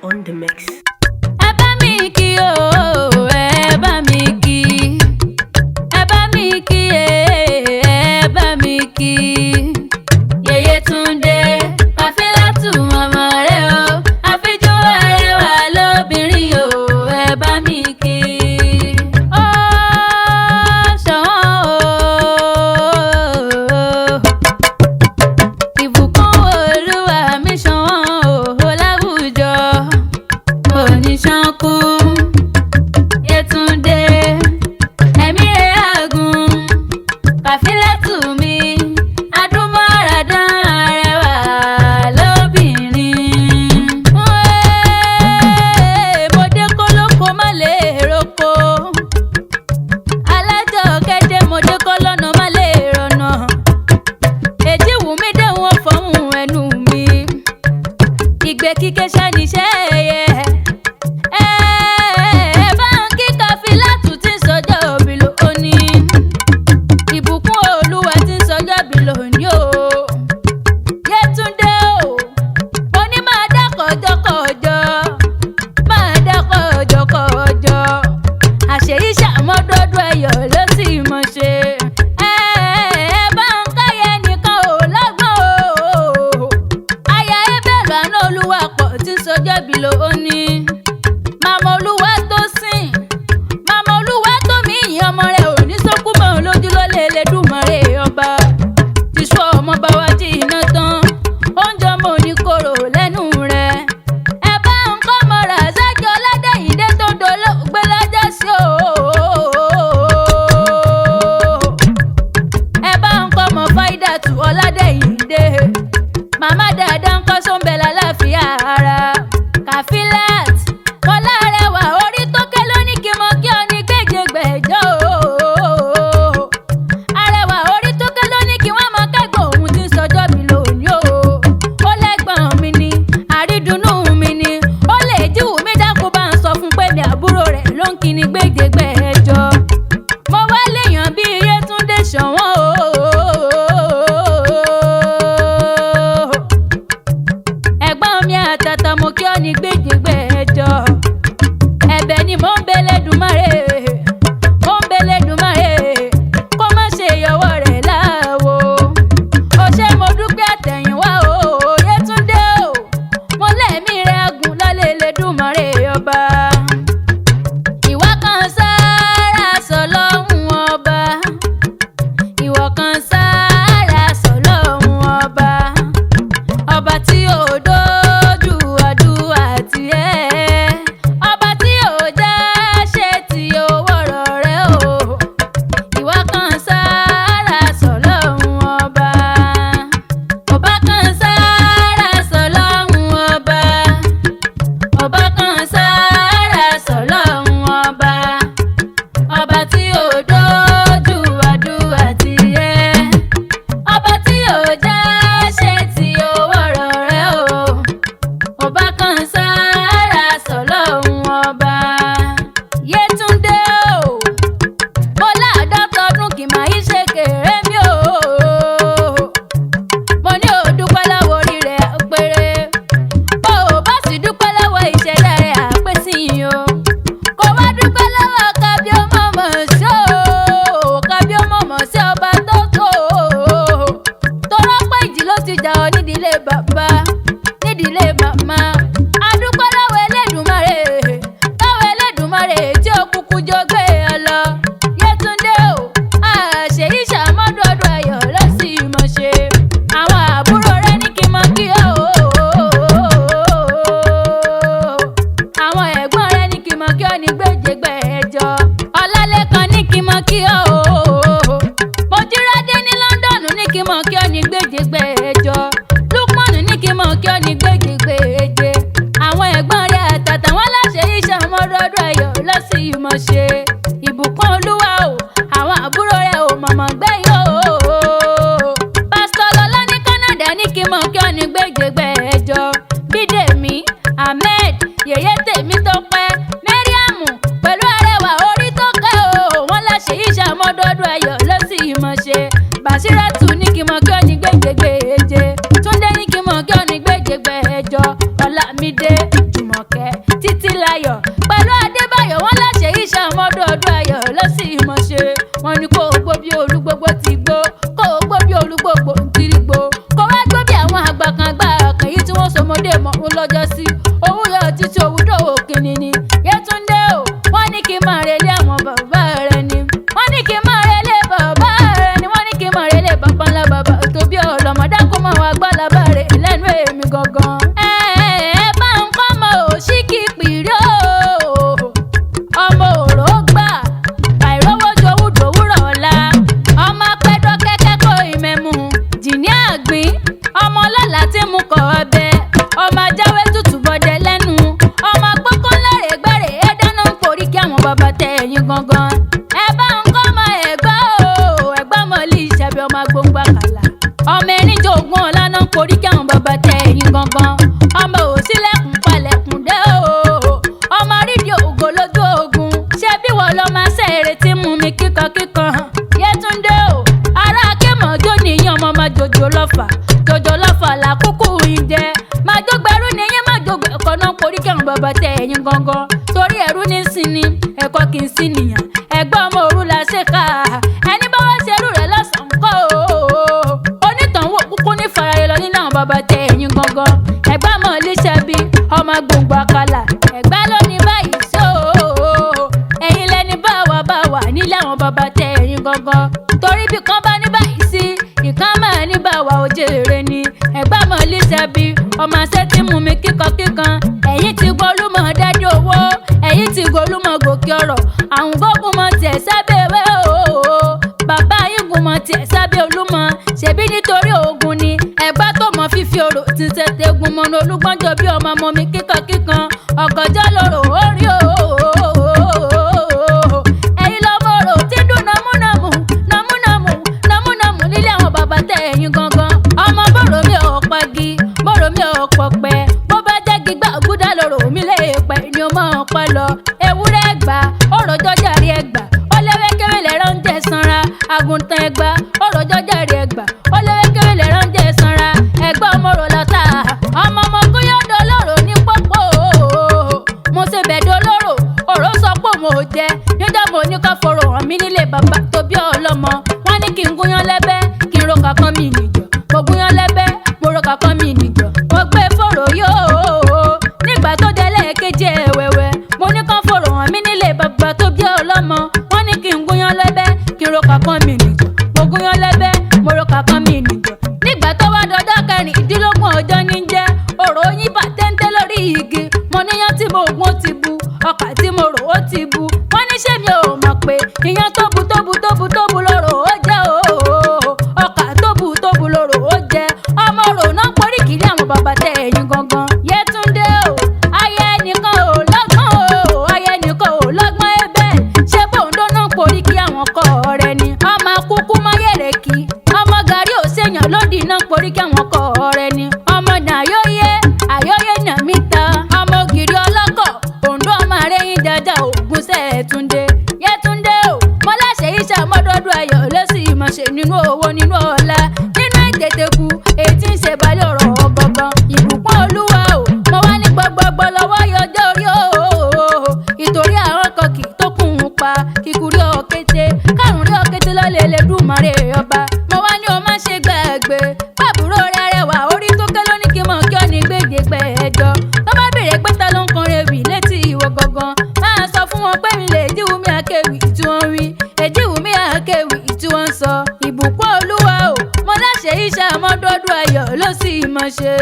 on the mix. Ẹ bá mi kí o, ẹ bá mi kí. Ẹ bá mi kí, ẹ bá mi kí. Yèyé Túndé, Kàfílátù màmá rẹ̀ o, àfijọ́ arẹwà lóbìnrin o, ẹ bá mi kí. Ó ṣọ̀wọ́n o, ìbùkún Olúwa mi ṣọ̀wọ́n o láwùjọ oníṣánkú. Yétúndé, ẹ̀mí rẹ̀ àgùn, Kàfílátù mi, adúmọ̀ràdán arẹwà lóbìnrin. Mo dé kólókó má lè roko, alájọ kéde mo dé kọ́lọ́nà má lè rọ̀nà. Èjì wù mí dé wọn fọ́hùn ẹnu mi, ìgbé kíké ṣáníṣẹ́ ẹ̀yẹ. Bá ń kí Kàfílátù tí ń sọjọ́ òbí lóní, ìbùkún Olúwa tí ń sọjọ́ òbí lóní o. Yétúndé o, mo ní máa dá kọjọkọjọ, máa dá kọjọkọjọ, àṣeyí ṣàmọ́dọ́dọ́ ẹ̀yọ̀ ló sì mọ̀ ṣe. Bá ń káyẹ nìkan ò lọ́gbọ́n o, aya Ébẹ̀lú àná Olúwapọ̀ tí ń sọjọ́ òbí lóní. Màmá Olúwatósìn, màmá Olúwatómi ìyẹn ọmọ rẹ̀ ò ní sókú mọ́ lójú ló lè Elédùmarè ọba. Tìṣú ọmọ bá wa jí iná tán, oúnjẹ ọmọ oníkorò lẹ́nu rẹ̀. Ẹ bá ń kọ́ ọmọ Ràzákì Ọládẹ́yìndé tó dolóògbé lọ́jọ́ sí o. Ẹ bá ń kọ́ ọmọ Fáídàtù Ọládẹ́yìndé, màmá dáadáa ń kọ́ sóńbẹ̀ lálàáfíà ara. Kàfílát kọ́lá rẹwà orí tó ké lóní kí mo kí ọ ní gbèjègbèjọ́ o. Arẹwà orí tó ké lóní kí wọ́n mọ kẹ́gbọ̀n òun tí ń sọjọ́ mi lónìí o. Ó lẹ́gbọ̀n mi ni, àrídùnnú mi ni, ó lè jíwù mí dákú bá ń sọ fún pé mi àbúrò rẹ̀ ló ń kí ni gbèjègbèjọ́. Mo wá léèyàn bí Yétúndé ṣọ̀wọ́n o. Ẹ̀gbọ́n mi àtàtà mo kí ọ ní gbèjègbèjọ́. Ẹ̀bẹ̀ ni mò ń bẹ Elédùmarè, mò ń bẹ Elédùmarè, kó má ṣe yọwọ́ rẹ̀ láwo. Ó ṣé mo dúpẹ́ àtẹ̀yìnwá o, Yétúndé o, mo lẹ́mí rẹ̀ agùn lálẹ́ Elédùmarè ọba. Ìwọ kan sára sọ lọ́hùn ọba, ìwọ kan sára sọ lọ́hùn ọba, ọba tí ò dójú àdúrà tiẹ̀, ọba tí ò já ṣe tí ó wọ̀rọ̀ rẹ̀ o. Ìwọ kan sára sọ lọ́hùn ọba, ọba kan sára sọ lọ́hùn ọba, ọba kan sára sọ lọ́hùn ọba, ọba tí ò dójú àdúrà tiẹ̀, ọba tí ò já ṣe tí ó wọ̀rọ̀ rẹ̀ o. Ọba kan sára sọ lọ́hùn ọba. Yétúndé o, mo láàdọ́ta ọdún kì máa yí ṣe kéré mi o. Mo ní o dúpẹ́ lọ́wọ́ orí rẹ̀ àpèrè, o ò bá sì dúpẹ́ lọ́wọ́ ìṣẹ̀dá rẹ̀ àpèsè yìí o. Kò wá dúpẹ́ lọ́wọ́ Kábíọ́mọ̀mọ̀ sí o, Kábíọ́mọ̀mọ̀ sí ọba tó tó o. Torọ́ pé ìjì ló ti jà ọ́ nídìílé bàbá, nídìílé màmá. A dúpẹ́ lọ́wọ́ Elédùmarè, lọ́wọ́ Elédùmarè tí ó kúkú jọ gbé ẹ lọ. Yétúndé o, àṣeyí ṣàmọ́dọ́dọ́ ayọ̀ ló sì mọ̀ ṣe. Àwọn àbúrò rẹ ní kí n mọ kí ọ o. Àwọn ẹ̀gbọ́n rẹ ní kí n mọ kí ọ ní gbèjègbèjọ́. Ọlálékan ní kí n mọ kí ọ o. Mojírádé ní Lọ́ńdọ̀nù ní kí n mọ kí ọ ní gbèjègbèjọ́. Lúpọ̀nù ní kí n mọ kí ọ ní gbèjègbèje. Àwọn ẹ̀gbọ́n rẹ àtàtà wọn láṣẹ iṣẹ́ ọmọdọ́dọ́ ayọ̀ ló sì mọ̀ ṣe. Ìbùkún Olúwa o, àwọn àbúrò rẹ ò mọ̀mọ́ gbẹ̀yìn o. Pásítọ̀ Lọlá ní Canada ní kí n mọ kí ọ ní gbèjègbèjọ́. Bídèmí, Ahmed, Yèyé Tèmítọ́pẹ́, Mẹ́ríàmù pẹ̀lú arẹwà orí tó kẹ́ o. Wọ́n láṣẹ iṣẹ́ ọmọdọ́dọ́ ayọ̀ ló sì mọ̀ ṣe. Bàṣírátù ní kí n mọ kí ọ ní gbèjègbèje. Túndé ní kí n mọ kí ọ ní gbèjègbèjọ́. Ọlámídé, Jùmọ̀kẹ́ Títílayọ̀ pẹ̀lú Adébáyọ̀ wọ́n láṣẹ iṣẹ́ ọmọdọ́dún ayọ̀ ló sì mọ̀ ṣe. Wọ́n ní kó o gbó bí olúgbogbo ti gbó, kó o gbó bí olúgbogbo ń kiri gbó, kó wá gbó bí àwọn àgbà kan gbà kan yìí tí wọ́n sọmọdé mọ̀rún lọ́jọ́ sí. Òun yọ títí òwúdòwò kìíní ni Yétúndé o, wọ́n ní kí n máa relé àwọn bàbá rẹ ni, wọ́n ní kí n máa relé bàbá rẹ ni, wọ́n ní kí n máa relé bàbá ńlá bàbá tó bí ọlọ́mọdé kó máa wá gbọ́ lábàárẹ̀ lẹ́nu èmi gangan. Bá ń kọ́ ọmọ òṣìkì pìrì o, ọmọ òró gbà àìrówó jowú dòwúrọ̀ ọ̀la, ọmọ apẹ́dọ́ kẹ́kẹ́ kó ìmẹ̀mú jìní àgbín, ọmọ ọlọ́lá tí mú kọ̀ ọbẹ̀, ọmọ ajáwé tútù bọ́dẹ lẹ́nu, ọmọ agbókó lẹ́rẹ̀ gbẹ̀rẹ̀ ẹ dáná ń forí kí àwọn bàbá tẹ ẹ̀yìn gangan. Bá ń kọ́ ọmọ ẹ̀gbá o, ẹ̀gbá mọ̀lì ìṣẹ̀bí ọmọ agbóngbà kàlà, ọmọ ẹni jogún ọ̀la náà ń forí kí àwọn bàbá tẹ ẹ̀yìn gangan. Ọmọ òsílẹ̀kùn palẹ̀kùn dé o, ọmọ rídìí ògo lójú ogun, ṣé bí wọ́n lọ máa ṣe èrè tí mú mi kíkankíkan. Yétúndé o, ará akémọ̀jó nìyí ọmọ máa jòjò lọ́fà làkúkú ìjẹ, máa jógbẹ̀rú nìyí máa jógbẹ̀ ẹ̀kọ́ náà forí kí àwọn bàbá tẹ ẹ̀yìn gangan. Torí ẹ̀rú ní sinmi ẹ̀kọ́ kì í sí nìyàn, ẹ̀gbọ́n ọmọ òru la ṣe ká, ẹni bá wá ṣerú rẹ̀ lọ́sàn-án kọ́ o, onítànwó kúkú ní farare lọ nínú àwọn bàbá tẹ ẹ̀yìn gangan. Ẹ̀gbá mọ̀ líṣẹ́bí ọmọ gbòǹgbò àkàlà, ẹ̀gbá ló ní báyìí sí o, ẹ̀yin lẹni bá wà nílé àwọn bàbá tẹ ẹ̀yìn gangan. Torí bí kan bá ní báyìí sí, ìkan máa ní bá wà òjèrè ni. Ẹ̀gbá mọ̀ líṣẹ́bí ọmọ ṣẹ́ tí mú mi kíkankíkan, ẹ̀yin ti gbólúmọ̀ dádì owó, ẹ̀yin ti gbólúmọ̀ gòkè ọ̀rọ̀, àwọn gbógun mọ̀ tiẹ̀ sábẹ́ ewé o, bàbá yín gun mọ̀ tiẹ̀ sábẹ́ olúmọ, ṣebí nítorí ogun ni. Ẹ̀gbá tó mọ fífi orò ti ṣètè gun mọ́nà olúgbọ́njọ bí ọmọ mi kíkankíkan, ọ̀gànjọ́ lóró orí o, ẹ̀yin lọ́mọ orò tí dùn nàmúnàmù nílé àwọn bàbá tẹ ẹ̀yìn gangan. Ọmọ bọ̀rọ̀ mi ò pagi, bọ̀rọ̀ mi ò pọ̀pẹ́, bó bá jẹ́ gbígbà ògúdà lóró mi lè pẹ́ ni ó mọ̀ ọ́ pẹ́ lọ. Ewúrẹ́ ẹgbà ọ̀rọ̀ jọjàre ẹgbà, ó léwékéré lẹ́rọ̀ ń jẹ sanra, àgùntàn ẹgbà ọ̀rọ̀ jọjàre ẹgbà, ó léwékéré lẹ́rọ̀ ń jẹ sanra. Ẹgbà ọmọ rò lọ́tà ọmọ kúyọ́ dolóró ní pópó, mo ṣe bẹ̀ dolóró òró sọ pé mo jẹ, nígbà mo ní ká forò hàn mí nílé bàbá tó bí ọlọ́mọ. Wọ́n ní kí n gúnyán lẹ́bẹ́ kí n ro kankan mi nìjọ, mo gúnyán lẹ́bẹ́ mo ro kankan mi nìjọ, mo gbé fòrò yóò nígbà tó délé kejì ẹ̀wẹ̀wẹ̀, mo ní kán forò hàn mí nílé bàbá tó bí ọlọ́mọ. Wọ́n ní kí n gúnyán lẹ́bẹ́ kí n ro kankan mi nìjọ, mo gúnyán lẹ́bẹ́ mo ro kankan mi nìjọ. Nígbà tó wá dọjọ́ kẹrìndínlógún ọjọ́ ní jẹ́ òrò yín bá téńté lórí igi, mo níyàn tí mo gún ó ti bu, ọkà tí mo rò ó ti bu. Wọ́n ní ṣé mi ò mọ̀ pé ìyẹn tó bu lóró ó jẹ́ o, ọkà tó bu lóró ó jẹ́. Ọmọ rò náà porí kiri àwọn bàbá tẹ ẹ̀yìn gangan. Yétúndé o, ayé ẹnìkan ò lọ́gbọ́n o, ayé ẹnìkan ò lọ́gbọ́n ẹbẹ̀, ṣé bòńdó náà porí kí àwọn kọ rẹ ni. Ọmọ akúkú mọ yẹ̀rẹ̀ kí, ọmọ gàrí ò ṣèyàn lódì náà porí kí àwọn kọ rẹ ni. Ọmọ nàyóyé nà mí ta, ọmọ ògiri ọlọ́kọ̀ òǹdó ọmọ arẹ́yìn dáadáa ògùn sẹ́ẹ̀túndé. Yétúndé o, mo láṣẹ iṣẹ́ ọmọdọ́dún ayọ̀ ló sì mọ̀ ṣe nínú owó nínú ọlá, nínú ìtètèkù ètí ń ṣe balẹ̀ ọ̀rọ̀ ọ̀gọ̀ngàn. Ìbùkún olúwa o, mo wá ní gbọgbọgbọ lọ́wọ́ yọjọ́ orí o, ìtorí àwọn kọkì tó kùn ún pa kíkúrí ọ̀kété, kárùn rí ọ̀kété lọ́lẹ̀ Elédùmarè ọba. Mo wá ní o má ṣe gbàgbé pàbúrò rẹ̀ rẹwà orí tó ké lóní kí mọ̀ kí ọ ní gbèdégbè ẹjọ́. Tó bá béèrè pé ta ló ń kọrin ewì létí ìwọ gangan, máa sọ fún wọn pé mi lè jíwú mi àkéwì tí wọ́n wí, èjíwú mi àkéwì tí wọ́n sọ. Ìbùkún olúwa o, mo láṣẹ iṣẹ́ ọmọdọ́dún ayọ̀ ló sì mọ̀ ṣe.